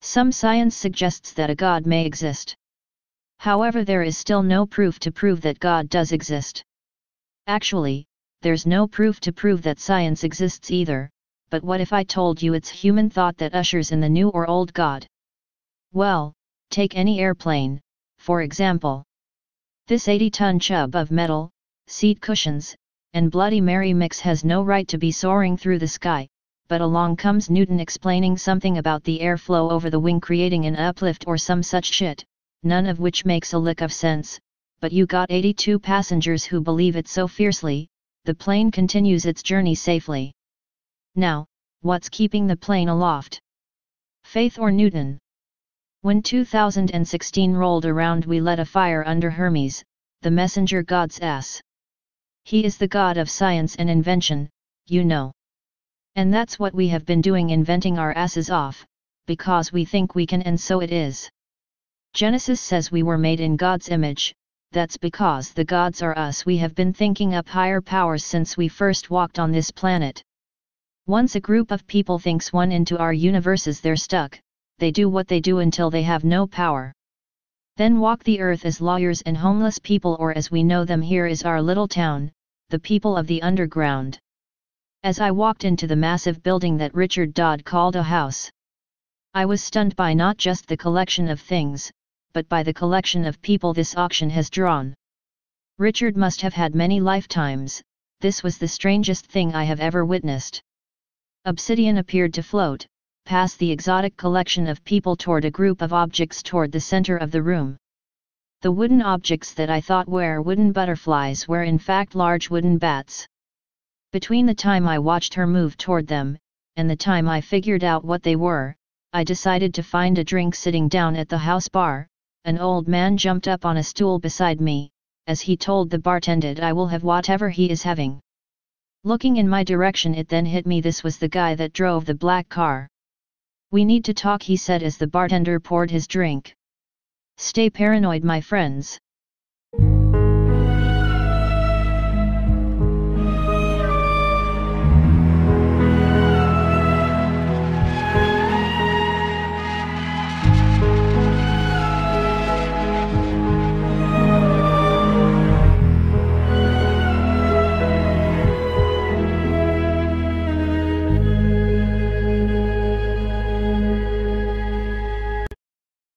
Some science suggests that a God may exist. However, there is still no proof to prove that God does exist. Actually, there's no proof to prove that science exists either, but what if I told you it's human thought that ushers in the new or old God? Well, take any airplane, for example. This 80-ton chub of metal, seat cushions, and Bloody Mary mix has no right to be soaring through the sky, but along comes Newton explaining something about the airflow over the wing creating an uplift or some such shit, none of which makes a lick of sense, but you got 82 passengers who believe it so fiercely, the plane continues its journey safely. Now, what's keeping the plane aloft? Faith or Newton? When 2016 rolled around, we lit a fire under Hermes, the messenger god's ass. He is the god of science and invention, you know. And that's what we have been doing, inventing our asses off, because we think we can, and so it is. Genesis says we were made in God's image. That's because the gods are us. We have been thinking up higher powers since we first walked on this planet. Once a group of people thinks one into our universes, they're stuck, they do what they do until they have no power. Then walk the earth as lawyers and homeless people, or as we know them here is our little town, the people of the underground. As I walked into the massive building that Richard Dodd called a house, I was stunned by not just the collection of things, but by the collection of people this auction has drawn. Richard must have had many lifetimes. This was the strangest thing I have ever witnessed. Obsidian appeared to float, past the exotic collection of people toward a group of objects toward the center of the room. The wooden objects that I thought were wooden butterflies were in fact large wooden bats. Between the time I watched her move toward them, and the time I figured out what they were, I decided to find a drink. Sitting down at the house bar, an old man jumped up on a stool beside me, as he told the bartender, "I will have whatever he is having." Looking in my direction, it then hit me, this was the guy that drove the black car. "We need to talk," he said as the bartender poured his drink. "Stay paranoid, my friends.